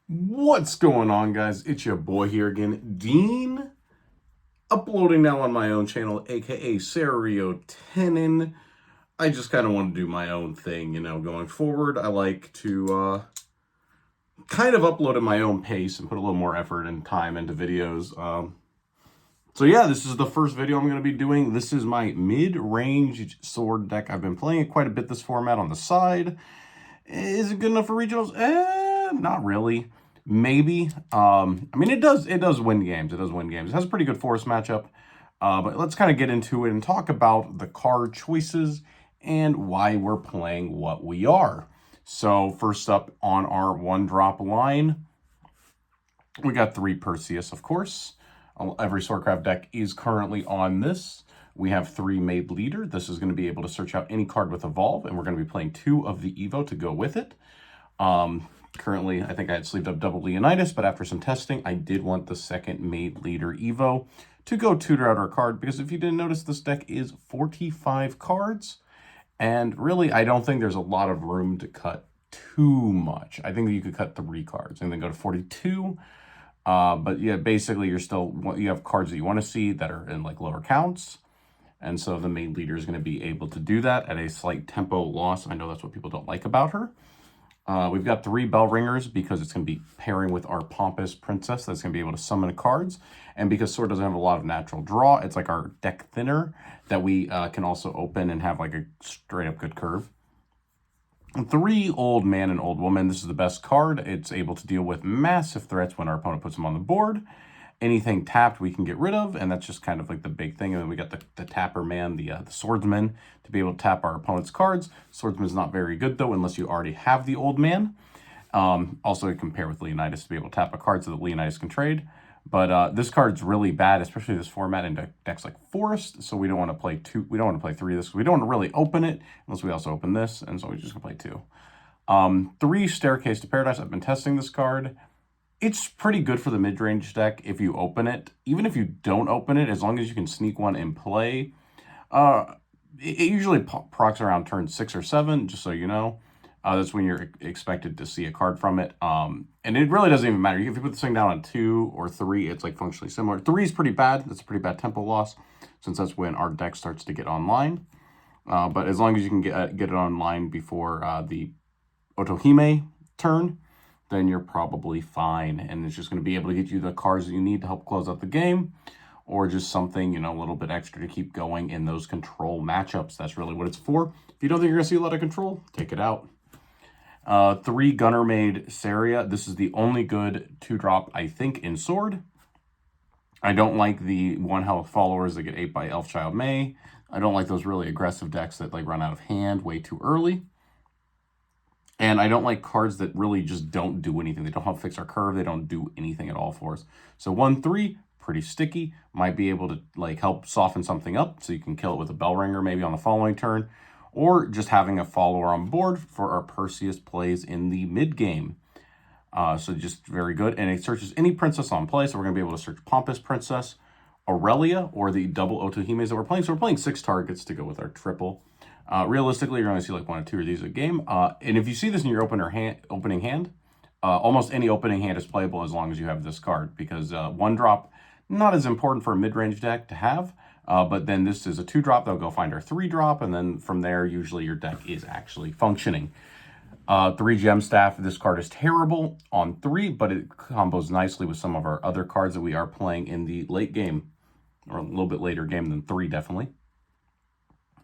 What's going on, guys? It's your boy here again, Dean, uploading now on my own channel, aka Serio Tenon. I just kind of want to do my own thing, going forward. I like to kind of upload at my own pace and put a little more effort and time into videos. So yeah, this is the first video I'm going to be doing. This is my mid-range sword deck. I've been playing it quite a bit, this format on the side. Is it good enough for regionals? Not really. Maybe. I mean, it does win games. It does win games. It has a pretty good force matchup. But let's kind of get into it and talk about the card choices and why we're playing what we are. So first up on our one-drop line, we got 3 Perseus, of course. Every Swordcraft deck is currently on this. We have 3 Made Leader. This is going to be able to search out any card with Evolve, and we're going to be playing 2 of the Evo to go with it. Currently, I think I had sleeved up double Leonidas, but after some testing, I did want the second Made Leader Evo to go tutor out our card, because if you didn't notice, this deck is 45 cards, and really, I don't think there's a lot of room to cut too much. I think that you could cut 3 cards and then go to 42. But yeah, basically you have cards that you want to see that are in like lower counts. And so the main leader is going to be able to do that at a slight tempo loss. I know that's what people don't like about her. We've got 3 bell ringers because it's going to be pairing with our pompous princess that's going to be able to summon cards. And because Sword doesn't have a lot of natural draw, it's like our deck thinner that we can also open and have like a straight up good curve. 3 Old Man and Old Woman. This is the best card. It's able to deal with massive threats when our opponent puts them on the board. Anything tapped we can get rid of, and that's just kind of like the big thing. And then we got the tapper man, the swordsman, to be able to tap our opponent's cards. Swordsman's not very good, though, unless you already have the old man. Also, you can pair with Leonidas to be able to tap a card so that Leonidas can trade. But this card's really bad, especially this format in decks like Forest. So we don't want to play 2. We don't want to play 3 of this. We don't want to really open it unless we also open this. And so we're just gonna play 2. 3 Staircase to Paradise. I've been testing this card. It's pretty good for the mid-range deck if you open it. Even if you don't open it, as long as you can sneak one in play, it usually procs around turn 6 or 7, just so you know. That's when you're expected to see a card from it. And it really doesn't even matter. If you put this thing down on 2 or 3, it's like functionally similar. 3 is pretty bad. That's a pretty bad tempo loss, since that's when our deck starts to get online. But as long as you can get it online before the Otohime turn, then you're probably fine. And it's just going to be able to get you the cards that you need to help close out the game, or just something, a little bit extra to keep going in those control matchups. That's really what it's for. If you don't think you're going to see a lot of control, take it out. 3 Gunner Made Saria. This is the only good 2-drop, I think, in Sword. I don't like the 1 health followers that get 8 by Elfchild May. I don't like those really aggressive decks that like run out of hand way too early. And I don't like cards that really just don't do anything. They don't help fix our curve. They don't do anything at all for us. So 1/3, pretty sticky. Might be able to like help soften something up so you can kill it with a bell ringer maybe on the following turn. Or just having a follower on board for our Perseus plays in the mid game. So just very good. And it searches any princess on play. So we're going to be able to search Pompous Princess, Aurelia, or the double Otohimes that we're playing. So we're playing 6 targets to go with our triple. Realistically, you're going to see like 1 or 2 of these a game. And if you see this in your opening hand, almost any opening hand is playable as long as you have this card. Because 1-drop, not as important for a mid-range deck to have. But then this is a 2-drop. They'll go find our 3-drop. And then from there, usually your deck is actually functioning. 3 Gem Staff. This card is terrible on 3, but it combos nicely with some of our other cards that we are playing in the late game. Or a little bit later game than 3, definitely.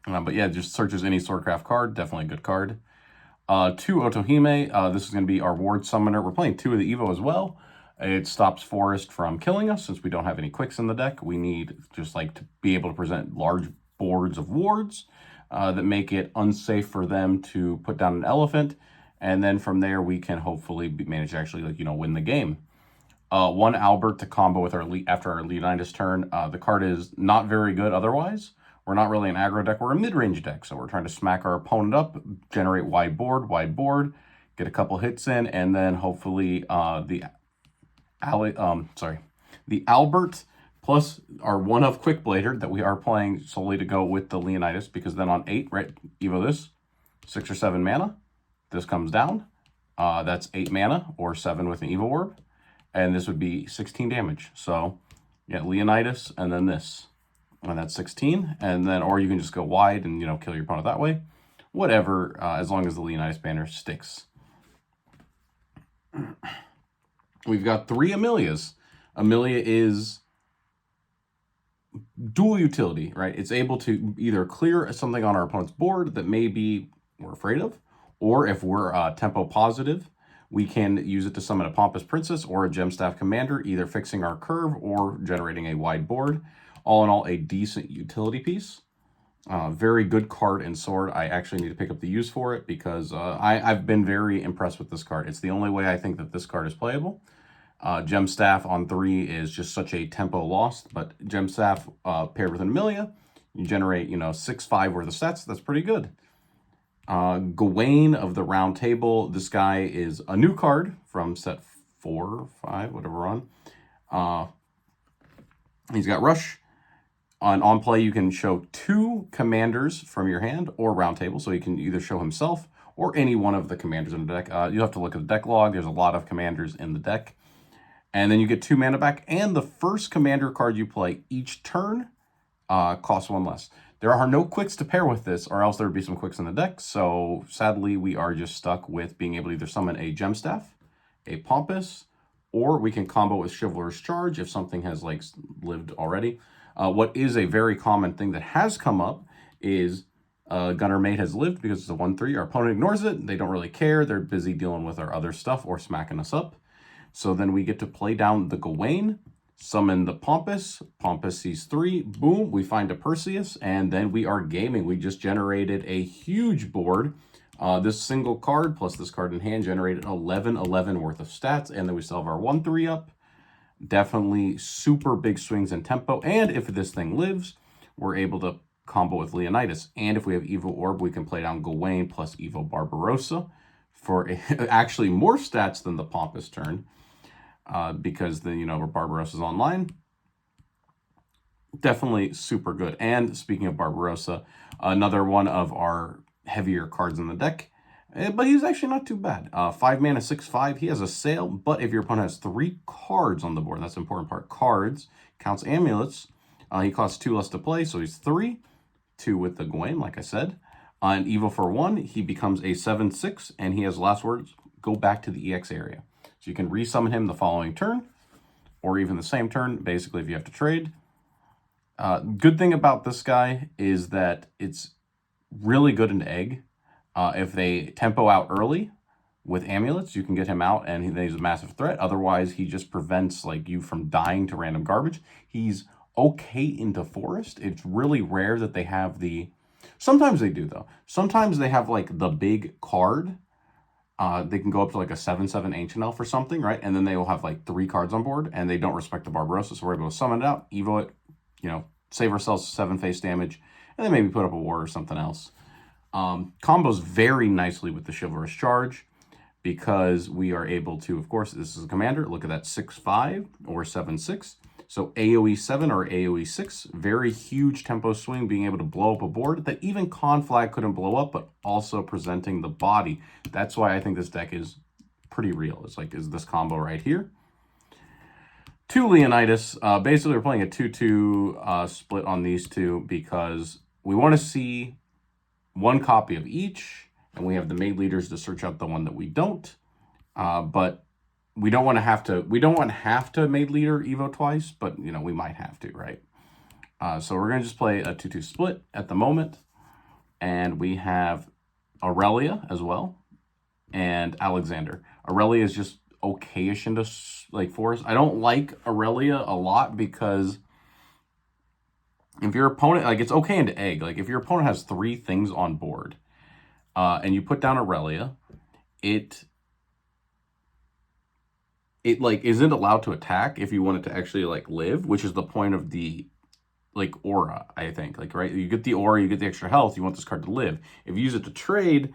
But yeah, just searches any Swordcraft card. Definitely a good card. 2 Otohime. This is going to be our Ward Summoner. We're playing 2 of the Evo as well. It stops Forest from killing us since we don't have any quicks in the deck. We need just like to be able to present large boards of wards that make it unsafe for them to put down an elephant. And then from there, we can hopefully manage to actually win the game. 1 Albert to combo with after our Leonidas turn. The card is not very good otherwise. We're not really an aggro deck. We're a mid-range deck. So we're trying to smack our opponent up, generate wide board, get a couple hits in, and then hopefully the Albert plus our 1 of Quick Blader that we are playing solely to go with the Leonidas, because then on 8, right, Evo this, 6 or 7 mana. This comes down. That's 8 mana or 7 with an evil orb. And this would be 16 damage. So, yeah, Leonidas and then this. And that's 16. And then, or you can just go wide and, kill your opponent that way. Whatever, as long as the Leonidas banner sticks. We've got 3 Amelias. Amelia is dual utility, right? It's able to either clear something on our opponent's board that maybe we're afraid of, or if we're tempo positive, we can use it to summon a Pompous Princess or a Gemstaff Commander, either fixing our curve or generating a wide board. All in all, a decent utility piece. Very good card and sword. I actually need to pick up the use for it because I've been very impressed with this card. It's the only way I think that this card is playable. Gemstaff on 3 is just such a tempo lost, but Gemstaff paired with an Amelia, you generate, 6/5 worth of stats. That's pretty good. Gawain of the Round Table. This guy is a new card from set 4, 5, whatever we're on. He's got Rush. On play, you can show 2 commanders from your hand or Round Table, so you can either show himself or any one of the commanders in the deck. You have to look at the deck log. There's a lot of commanders in the deck. And then you get 2 mana back, and the first commander card you play each turn costs 1 less. There are no quicks to pair with this, or else there would be some quicks in the deck, so sadly we are just stuck with being able to either summon a Gemstaff, a Pompous, or we can combo with Chivalrous Charge if something has lived already. What is a very common thing that has come up is Gunner Mate has lived because it's a 1/3. Our opponent ignores it. They don't really care. They're busy dealing with our other stuff or smacking us up. So then we get to play down the Gawain, summon the Pompous. Pompous sees 3. Boom, we find a Perseus, and then we are gaming. We just generated a huge board. This single card plus this card in hand generated 11 worth of stats, and then we still have our 1/3 up. Definitely super big swings in tempo, and if this thing lives, we're able to combo with Leonidas. And if we have Evil Orb, we can play down Gawain plus Evil Barbarossa for actually more stats than the Pompous turn. Because Barbarossa's online. Definitely super good. And speaking of Barbarossa, another one of our heavier cards in the deck. But he's actually not too bad. 5 mana, 6/5. He has a sail, but if your opponent has 3 cards on the board, that's the important part. Cards counts amulets. He costs 2 less to play, so he's 3. 2 with the Gawain, like I said. On Evil for 1, he becomes a 7/6, and he has last words, go back to the EX area. So you can resummon him the following turn, or even the same turn, basically, if you have to trade. Good thing about this guy is that it's really good in egg. If they tempo out early with amulets, you can get him out, and he's a massive threat. Otherwise, he just prevents you from dying to random garbage. He's okay into forest. It's really rare that they have the... Sometimes they do, though. Sometimes they have, the big card. They can go up to a 7/7 Ancient Elf or something, right? And then they will have 3 cards on board, and they don't respect the Barbarossa, so we're able to summon it out, evo it, save ourselves 7 face damage, and then maybe put up a ward or something else. Combos very nicely with the Chivalrous Charge because we are able to, of course, this is a commander, look at that 6/5 or 7/6. So AoE 7 or AoE 6, very huge tempo swing, being able to blow up a board that even Conflag couldn't blow up, but also presenting the body. That's why I think this deck is pretty real. It's is this combo right here. 2 Leonidas. Basically, we're playing a 2/2 split on these two because we want to see 1 copy of each, and we have the made leaders to search out the one that we don't. But we don't want to have to made leader Evo twice, but we might have to, right? So we're gonna just play a 2/2 split at the moment, and we have Aurelia as well, and Alexander. Aurelia is just okayish into forest. I don't like Aurelia a lot because if your opponent it's okay into egg. If your opponent has 3 things on board, and you put down Aurelia, it isn't allowed to attack if you want it to actually live, which is the point of the aura, I think. Right, you get the aura, you get the extra health, you want this card to live. If you use it to trade,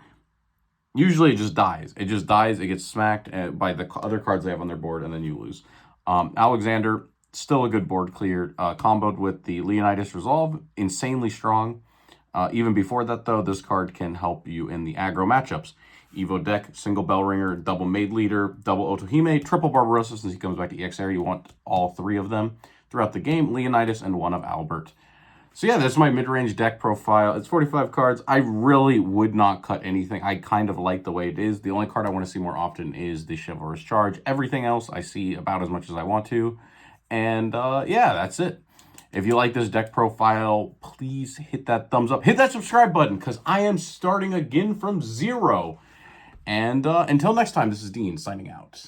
usually it just dies. It gets smacked by the other cards they have on their board, and then you lose. Alexander, still a good board clear, comboed with the Leonidas Resolve, insanely strong. Even before that, though, this card can help you in the aggro matchups. Evo deck, single Bell Ringer, double Maid Leader, double Otohime, triple Barbarossa since he comes back to EX area. You want all 3 of them throughout the game, Leonidas, and 1 of Albert. So yeah, that's my mid-range deck profile. It's 45 cards. I really would not cut anything. I kind of like the way it is. The only card I want to see more often is the Chivalrous Charge. Everything else I see about as much as I want to. And yeah, that's it. If you like this deck profile, please hit that thumbs up. Hit that subscribe button, because I am starting again from 0. And until next time, this is Dean signing out.